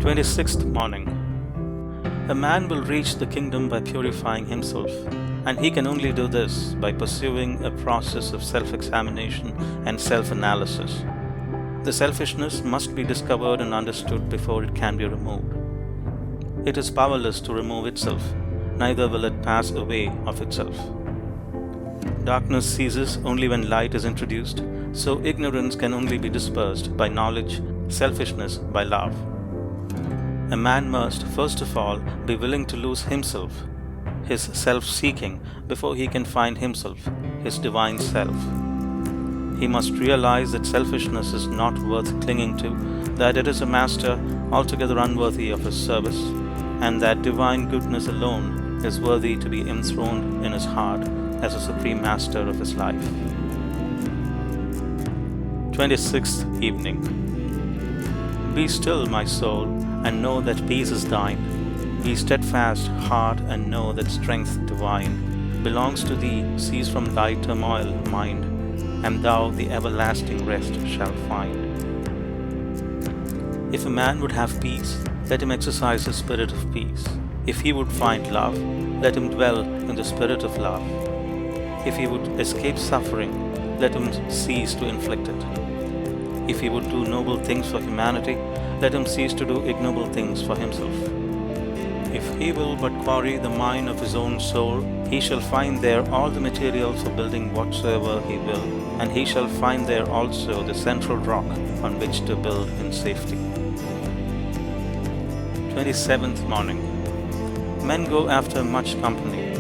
26th morning. A man will reach the kingdom by purifying himself, and he can only do this by pursuing a process of self-examination and self-analysis. The selfishness must be discovered and understood before it can be removed. It is powerless to remove itself, neither will it pass away of itself. Darkness ceases only when light is introduced, so ignorance can only be dispersed by knowledge, selfishness by love. A man must, first of all, be willing to lose himself, his self-seeking, before he can find himself, his divine self. He must realize that selfishness is not worth clinging to, that it is a master altogether unworthy of his service, and that divine goodness alone is worthy to be enthroned in his heart as a supreme master of his life. 26th evening. Be still, my soul, and know that peace is thine. Be steadfast, heart, and know that strength divine belongs to thee. Cease from thy turmoil, mind, and thou the everlasting rest shalt find. If a man would have peace, let him exercise the spirit of peace. If he would find love, let him dwell in the spirit of love. If he would escape suffering, let him cease to inflict it. If he would do noble things for humanity, let him cease to do ignoble things for himself. If he will but quarry the mine of his own soul, he shall find there all the materials for building whatsoever he will, and he shall find there also the central rock on which to build in safety. 27th morning. Men go after much company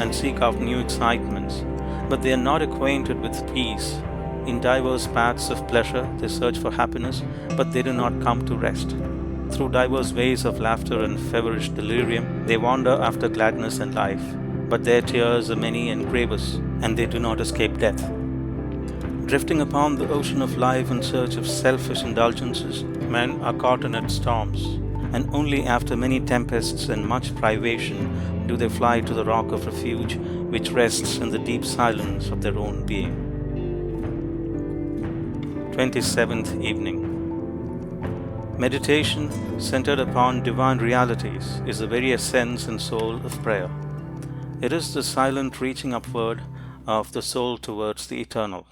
and seek out new excitements, but they are not acquainted with peace. In diverse paths of pleasure they search for happiness, but they do not come to rest. Through diverse ways of laughter and feverish delirium they wander after gladness and life, but their tears are many and grievous, and they do not escape death. Drifting upon the ocean of life in search of selfish indulgences, men are caught in its storms, and only after many tempests and much privation do they fly to the rock of refuge which rests in the deep silence of their own being. 27th evening. Meditation centered upon divine realities is the very essence and soul of prayer. It is the silent reaching upward of the soul towards the eternal.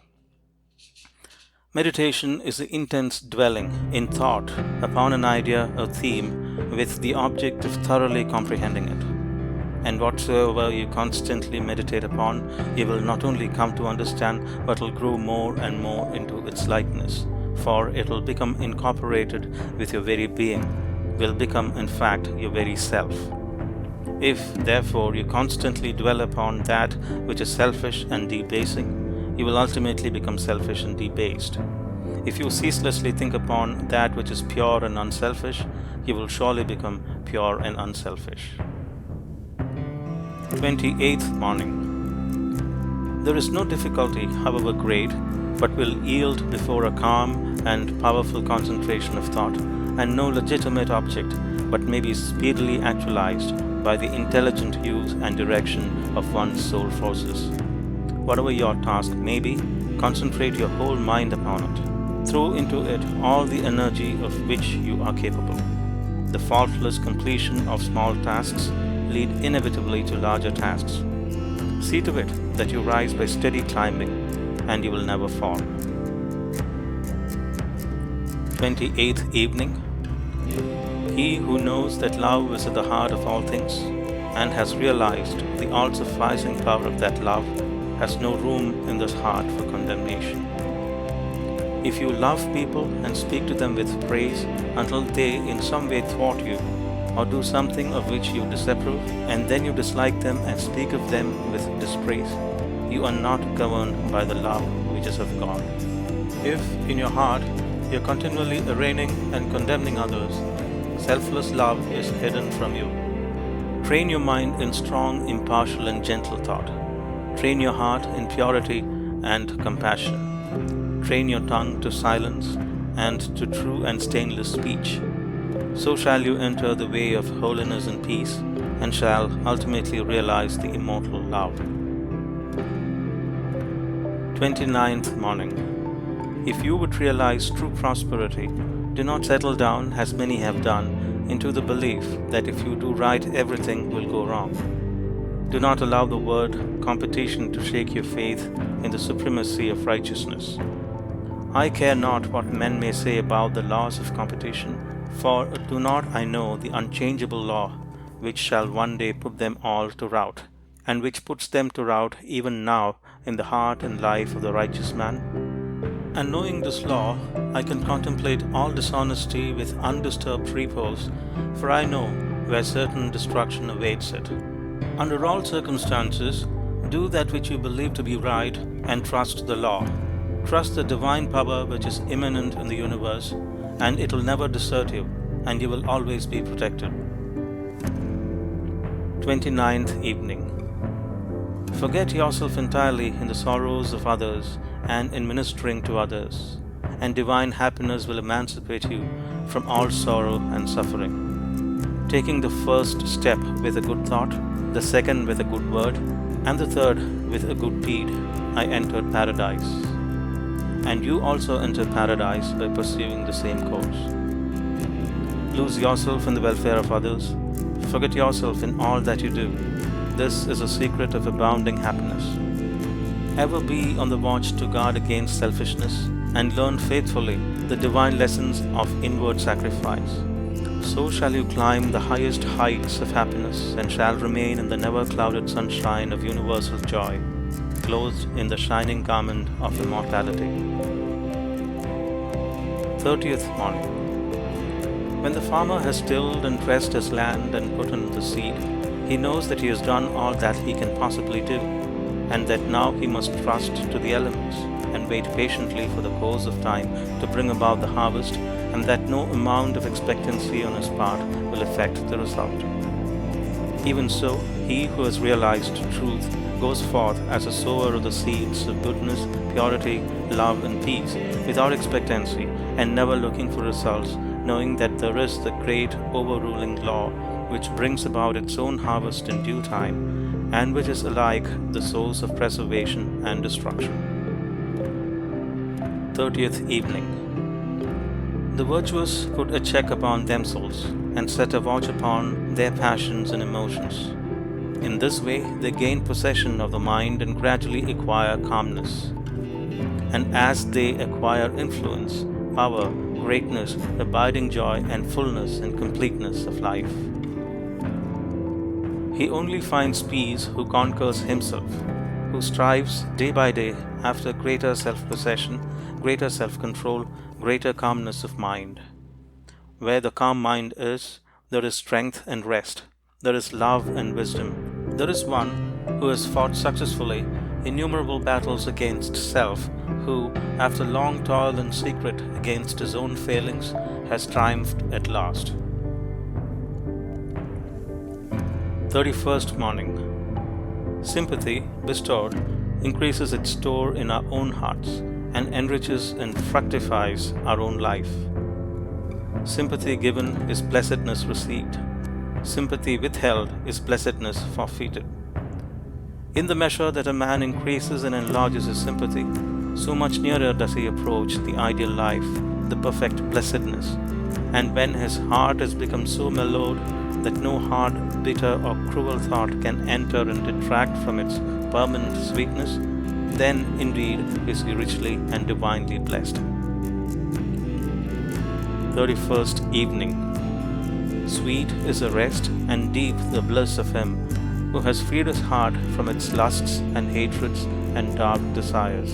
Meditation is the intense dwelling in thought upon an idea or theme with the object of thoroughly comprehending it. And whatsoever you constantly meditate upon, you will not only come to understand, but will grow more and more into its likeness, for it will become incorporated with your very being, will become in fact your very self. If, therefore, you constantly dwell upon that which is selfish and debasing, you will ultimately become selfish and debased. If you ceaselessly think upon that which is pure and unselfish, you will surely become pure and unselfish. 28th morning. There is no difficulty, however great, but will yield before a calm and powerful concentration of thought, and no legitimate object, but may be speedily actualized by the intelligent use and direction of one's soul forces. Whatever your task may be, concentrate your whole mind upon it. Throw into it all the energy of which you are capable. The faultless completion of small tasks lead inevitably to larger tasks. See to it that you rise by steady climbing, and you will never fall. 28th evening. He who knows that love is at the heart of all things, and has realized the all-sufficing power of that love, has no room in this heart for condemnation. If you love people and speak to them with praise until they in some way thwart you, or do something of which you disapprove, and then you dislike them and speak of them with dispraise, you are not governed by the love which is of God. If in your heart you are continually arraigning and condemning others, selfless love is hidden from you. Train your mind in strong, impartial, and gentle thought. Train your heart in purity and compassion. Train your tongue to silence and to true and stainless speech. So shall you enter the way of holiness and peace, and shall ultimately realize the immortal love. 29th morning. If you would realize true prosperity, do not settle down as many have done into the belief that if you do right, everything will go wrong. Do not allow the word competition to shake your faith in the supremacy of righteousness. I care not what men may say about the laws of competition, for do not I know the unchangeable law, which shall one day put them all to rout, and which puts them to rout even now in the heart and life of the righteous man? And knowing this law, I can contemplate all dishonesty with undisturbed repose, for I know where certain destruction awaits it. Under all circumstances, do that which you believe to be right, and trust the law. Trust the divine power which is immanent in the universe, and it will never desert you, and you will always be protected. 29th Evening. Forget yourself entirely in the sorrows of others and in ministering to others, and divine happiness will emancipate you from all sorrow and suffering. Taking the first step with a good thought, the second with a good word, and the third with a good deed, I entered paradise. And you also enter paradise by pursuing the same course. Lose yourself in the welfare of others. Forget yourself in all that you do. This is a secret of abounding happiness. Ever be on the watch to guard against selfishness, and learn faithfully the divine lessons of inward sacrifice. So shall you climb the highest heights of happiness, and shall remain in the never-clouded sunshine of universal joy, clothed in the shining garment of immortality. 30th Morning. When the farmer has tilled and dressed his land and put in the seed, he knows that he has done all that he can possibly do, and that now he must trust to the elements and wait patiently for the course of time to bring about the harvest, and that no amount of expectancy on his part will affect the result. Even so, he who has realized truth goes forth as a sower of the seeds of goodness, purity, love, and peace, without expectancy and never looking for results, knowing that there is the great overruling law which brings about its own harvest in due time, and which is alike the source of preservation and destruction. 30th Evening. The virtuous put a check upon themselves, and set a watch upon their passions and emotions. In this way they gain possession of the mind and gradually acquire calmness. And as they acquire influence, power, greatness, abiding joy, and fullness and completeness of life. He only finds peace who conquers himself, who strives day by day after greater self-possession, greater self-control, greater calmness of mind. Where the calm mind is, there is strength and rest, there is love and wisdom. There is one who has fought successfully innumerable battles against self, who, after long toil in secret against his own failings, has triumphed at last. 31st Morning. Sympathy, bestowed, increases its store in our own hearts and enriches and fructifies our own life. Sympathy given is blessedness received. Sympathy withheld is blessedness forfeited. In the measure that a man increases and enlarges his sympathy, so much nearer does he approach the ideal life, the perfect blessedness. And when his heart has become so mellowed that no hard, bitter, or cruel thought can enter and detract from its permanent sweetness, then indeed is he richly and divinely blessed. 31st Evening. Sweet is the rest and deep the bliss of him who has freed his heart from its lusts and hatreds and dark desires.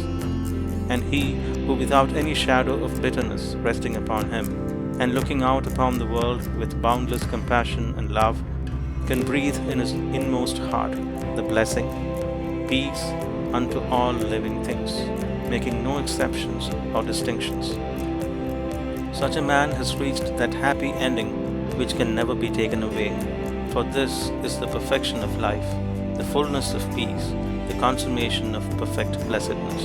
And he who without any shadow of bitterness resting upon him, and looking out upon the world with boundless compassion and love, can breathe in his inmost heart the blessing, peace unto all living things, making no exceptions or distinctions. Such a man has reached that happy ending which can never be taken away, for this is the perfection of life, the fullness of peace, the consummation of perfect blessedness.